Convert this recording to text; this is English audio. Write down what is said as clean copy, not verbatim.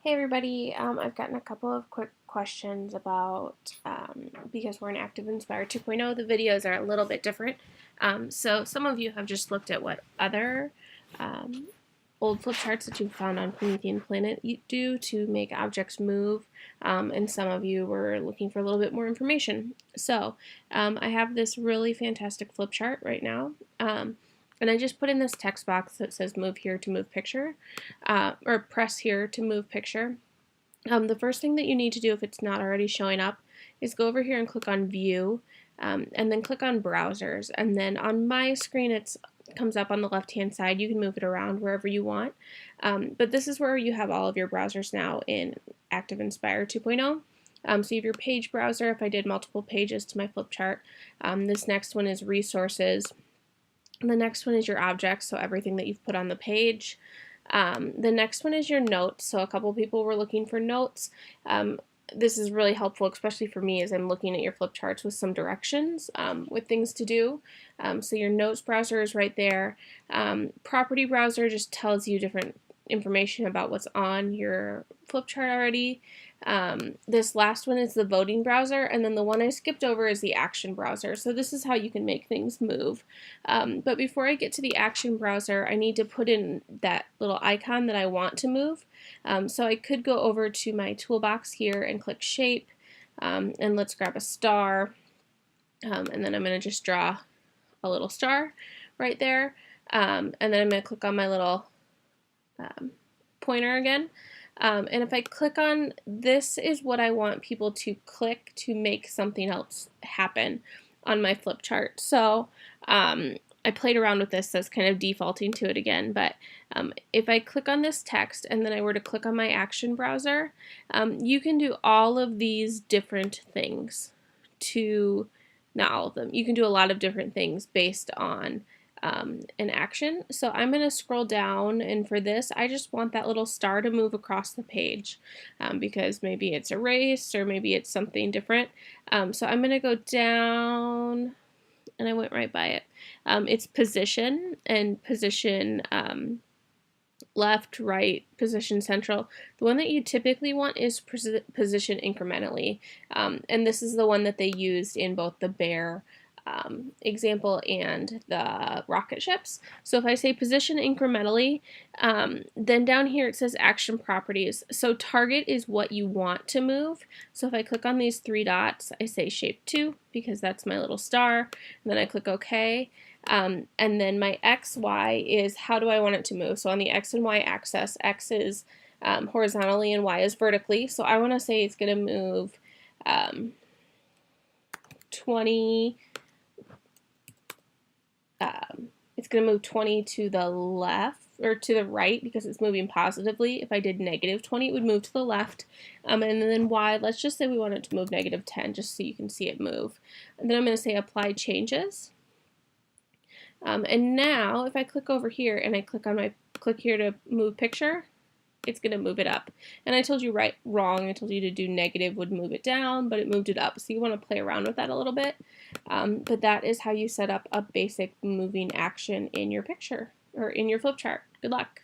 Hey everybody, I've gotten a couple of quick questions about, because we're in activinspire 2.0, the videos are a little bit different. So some of you have just looked at what other old flip charts that you've found on Promethean Planet do to make objects move, and some of you were looking for a little bit more information. So I have this really fantastic flip chart right now. And I just put in this text box that says move here to move picture, or press here to move picture. The first thing that you need to do if it's not already showing up is go over here and click on view, and then click on browsers. And then on my screen it comes up on the left hand side. You can move it around wherever you want. But this is where you have all of your browsers now in activinspire 2.0. So you have your page browser. If I did multiple pages to my flip chart, this next one is resources. And the next one is your objects, so everything that you've put on the page. The next one is your notes. So a couple people were looking for notes. This is really helpful, especially for me as I'm looking at your flip charts with some directions with things to do. So your notes browser is right there. Property browser just tells you different information about what's on your flip chart already. This last one is the voting browser, and then the one I skipped over is the action browser. So this is how you can make things move. But before I get to the action browser, I need to put in that little icon that I want to move. So I could go over to my toolbox here and click shape, and let's grab a star, and then I'm going to just draw a little star right there, and then I'm going to click on my little pointer again. And if I click on this is what I want people to click to make something else happen on my flip chart. So I played around with this, so it's kind of defaulting to it again, but if I click on this text and then I were to click on my action browser, you can do all of these different things to, not all of them, you can do a lot of different things based on an action. So I'm going to scroll down, and for this I just want that little star to move across the page, because maybe it's a race or maybe it's something different. So I'm going to go down, and I went right by it. It's position, and position left, right, position central. The one that you typically want is position incrementally, and this is the one that they used in both the bear example and the rocket ships. So if I say position incrementally, then down here it says action properties. So target is what you want to move. So if I click on these three dots, I say shape 2 because that's my little star, and then I click OK. And then my X, Y is how do I want it to move. So on the X and Y axis, X is horizontally and Y is vertically. So I want to say it's going to move 20. It's going to move 20 to the left, or to the right, because it's moving positively. If I did negative 20, it would move to the left. And then Y, let's just say we want it to move negative 10, just so you can see it move. And then I'm going to say apply changes. And now, if I click over here and I click here to move picture, it's going to move it up. And I told you wrong. I told you to do negative would move it down, but it moved it up. So you want to play around with that a little bit. But that is how you set up a basic moving action in your picture or in your flip chart. Good luck.